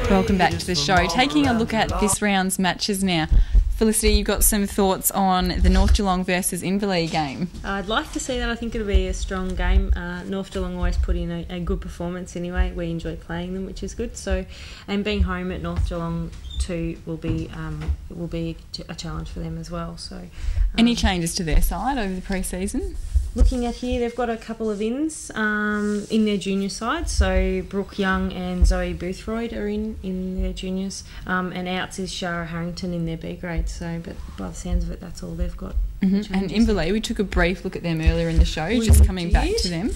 Welcome back to the show. Taking a look at this round's matches now. Felicity, you've got some thoughts on the North Geelong versus Inverleigh game. I'd like to see that. I think it'll be a strong game. North Geelong always put in a good performance anyway. We enjoy playing them, which is good. So, and being home at North Geelong too will be a challenge for them as well. So, any changes to their side over the pre-season? Looking at here, they've got a couple of ins in their junior side. So Brooke Young and Zoe Boothroyd are in their juniors, and outs is Shara Harrington in their B grade. So, but by the sounds of it, that's all they've got. Mm-hmm. And Inverleigh, we took a brief look at them earlier in the show. Coming back to them,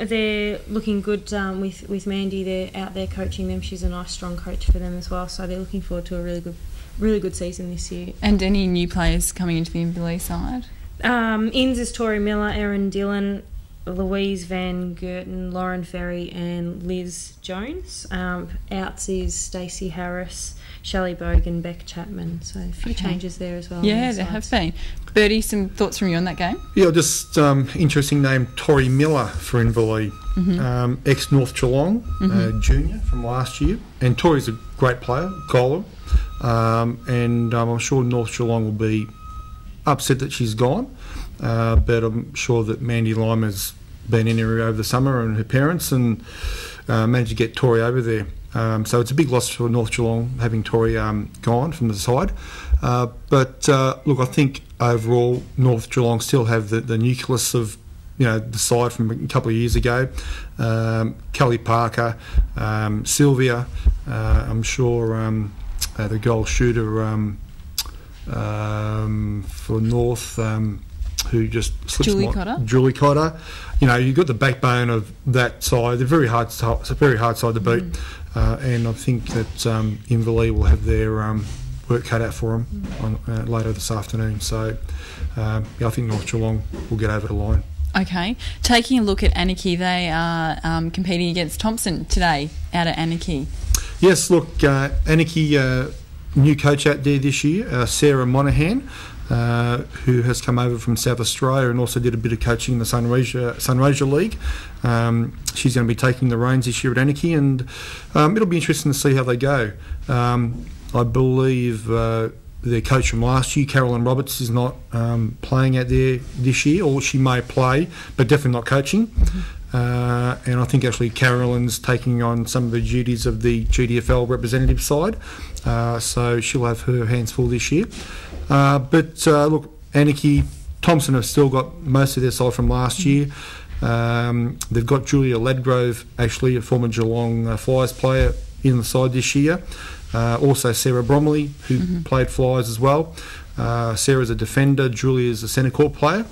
they're looking good with Mandy. They're out there coaching them. She's a nice, strong coach for them as well. So they're looking forward to a really good season this year. And any new players coming into the Inverleigh side? Ins is Tori Miller, Erin Dillon, Louise Van Gerten, Lauren Ferry and Liz Jones. Outs is Stacey Harris, Shelley Bogan, Beck Chapman. So a few changes there as well. Yeah, there have been. Bertie, some thoughts from you on that game? Yeah, just interesting name, Tori Miller for Inverleigh. Mm-hmm. Ex-North Geelong junior from last year. And Tori's a great player, goaler. And I'm sure North Geelong will be upset that she's gone, but I'm sure that Mandy Lime has been in here over the summer and her parents and managed to get Tori over there. So it's a big loss for North Geelong having Tori gone from the side. But look, I think overall North Geelong still have the nucleus of the side from a couple of years ago. Kelly Parker, Sylvia, I'm sure the goal shooter for North, who just slips Julie Cotter. You've got the backbone of that side. They're it's a very hard side to beat, and I think that Inverleigh will have their work cut out for them later this afternoon. So, I think North Geelong will get over the line. Okay. Taking a look at Anarchy, they are competing against Thompson today out at Anarchy. Yes, look, Anarchy. New coach out there this year, Sarah Monaghan, who has come over from South Australia and also did a bit of coaching in the Sunraysia League. She's going to be taking the reins this year at Anarchy, and it'll be interesting to see how they go. I believe their coach from last year, Carolyn Roberts, is not playing out there this year, or she may play, but definitely not coaching. And I think actually Carolyn's taking on some of the duties of the GDFL representative side, so she'll have her hands full this year. But look, Anarchy, Thompson have still got most of their side from last year. They've got Julia Ladgrove, actually a former Geelong Flyers player, in the side this year. Also Sarah Bromley, who played Flyers as well. Sarah's a defender, Julia's a centre court player.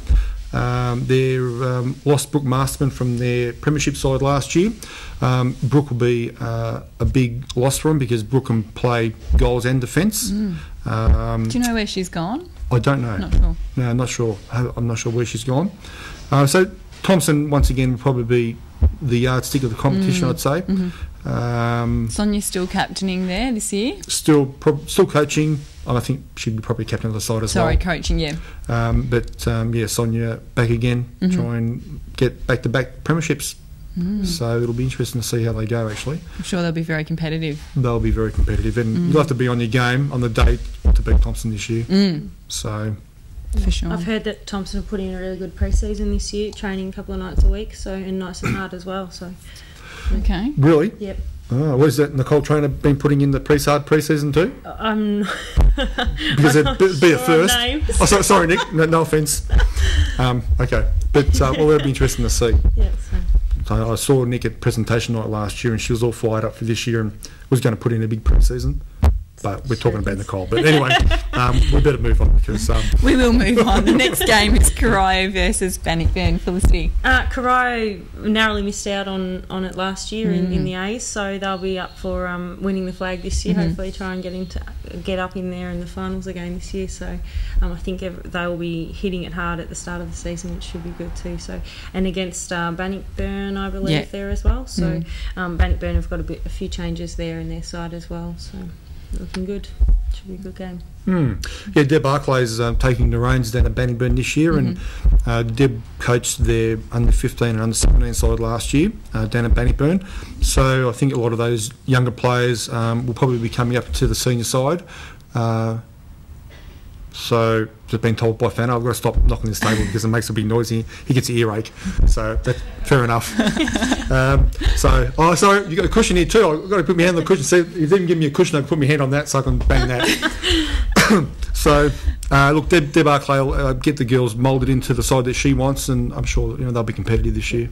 They lost Brooke Masterman from their premiership side last year. Brooke will be a big loss for them because Brooke can play goals and defence. Do you know where she's gone? I don't know. Not sure. No, I'm not sure. I'm not sure where she's gone. So Thompson, once again, will probably be the yardstick of the competition, I'd say. Sonia's still captaining there this year? Still coaching. I think she'd be probably captain of the side as well. Coaching, yeah. But Sonia back again, try and get back-to-back premierships. So it'll be interesting to see how they go, actually. I'm sure they'll be very competitive. They'll be very competitive, and you'll have to be on your game on the day to beat Thompson this year. So, for sure. I've heard that Thompson have put in a really good pre-season this year, training a couple of nights a week, and nice and hard as well. So, okay. Really? Yep. Oh, what is that? Nicole Trainer been putting in the pre-season too? Because it'd be a first. Oh, sorry, Nick. No offence. Okay, but it'll be interesting to see. Yeah. So I saw Nick at presentation night last year, and she was all fired up for this year and was going to put in a big pre-season. But we're talking about Nicole. But anyway, we better move on because... we will move on. The next game is Corio versus Bannockburn. Felicity. Corio narrowly missed out on it last year in the A's, so they'll be up for winning the flag this year. Hopefully try and get up in there in the finals again this year. So I think they will be hitting it hard at the start of the season, which should be good too. So, and against Bannockburn, I believe, there as well. So Bannockburn have got a few changes there in their side as well. So... looking good. Should be a good game. Yeah, Deb Barclay's taking the reins down at Bannockburn this year, and Deb coached their under 15 and under 17 side last year down at Bannockburn. So I think a lot of those younger players will probably be coming up to the senior side. So just been told by Fana, I've got to stop knocking this table because it makes a big noise. He gets an earache. So that's fair enough. Sorry, you got a cushion here too. I've got to put my hand on the cushion. See, he's even given me a cushion. I can put my hand on that so I can bang that. So look, Deb Barclay will get the girls moulded into the side that she wants, and I'm sure they'll be competitive this year.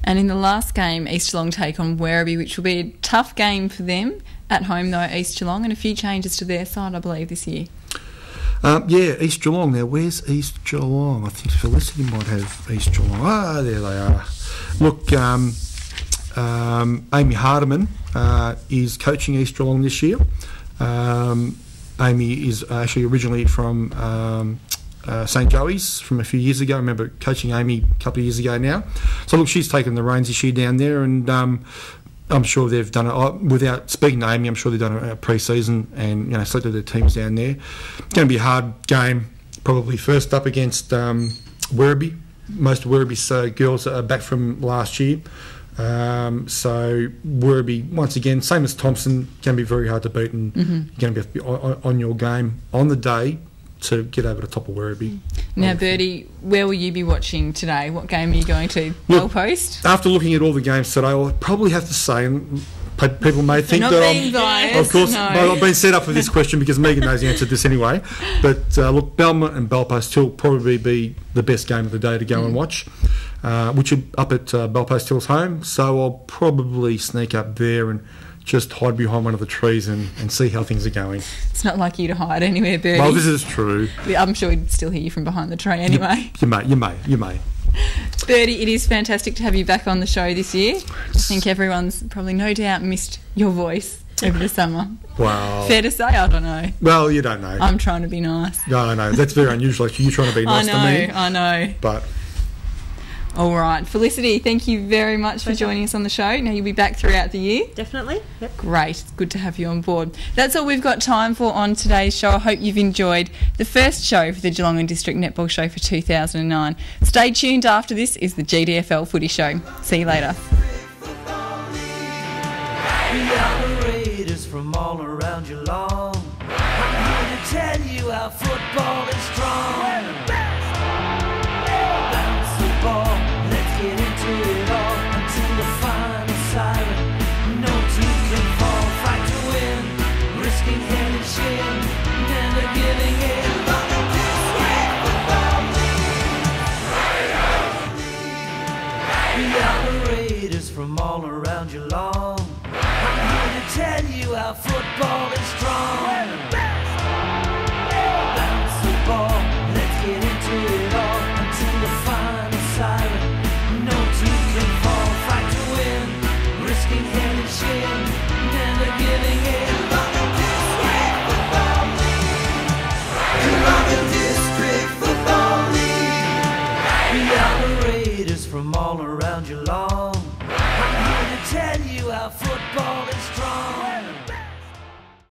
And in the last game, East Geelong take on Werribee, which will be a tough game for them at home though, East Geelong, and a few changes to their side, I believe, this year. Yeah, East Geelong. Now, where's East Geelong? I think Felicity might have East Geelong. Ah, there they are. Look, Amy Hardiman is coaching East Geelong this year. Amy is actually originally from St Joey's from a few years ago. I remember coaching Amy a couple of years ago now. So, look, she's taken the reins this year down there, and I'm sure they've done it. Without speaking to Amy, I'm sure they've done a pre-season and selected their teams down there. It's going to be a hard game, probably first up against Werribee. Most of Werribee's girls are back from last year. So Werribee, once again, same as Thompson, can be very hard to beat, and you're going to be on your game on the day to get over the top of Werribee. Now, Birdie, where will you be watching today? What game are you going to? Goalpost? After looking at all the games today, I'll probably have to say, and people may think not that being biased, of course, no. I've been set up for this question because Megan knows the answer to this anyway. But look, Belmont and Belpost Hill probably be the best game of the day to go and watch, which are up at Belpost Hill's home. So I'll probably sneak up there and just hide behind one of the trees and see how things are going. It's not like you to hide anywhere, Birdie. Well, this is true. I'm sure we'd still hear you from behind the tree anyway. You may. Birdie, it is fantastic to have you back on the show this year. I think everyone's probably no doubt missed your voice over the summer. Wow. Fair to say? I don't know. Well, you don't know. I'm trying to be nice. No, that's very unusual. Actually, you're trying to be nice to me. I know. But all right. Felicity, thank you very much for joining us on the show. Now, you'll be back throughout the year. Definitely. Yep. Great. It's good to have you on board. That's all we've got time for on today's show. I hope you've enjoyed the first show for the Geelong and District Netball Show for 2009. Stay tuned. After this is the GDFL Footy Show. See you later. We are the Raiders from all around Geelong. I'm here to tell you how football is strong. Bounce the ball, let's get into it all until the final siren. No team can fall, fight to win, risking head and shin, never giving in. We are the Raiders from all around Geelong. I'm here to tell you how football is strong. Bounce the ball, let's get into it all until the final siren. No team can fall, fight to win, risking head and shin, never giving in. District Football League. We are the Raiders from all around Geelong.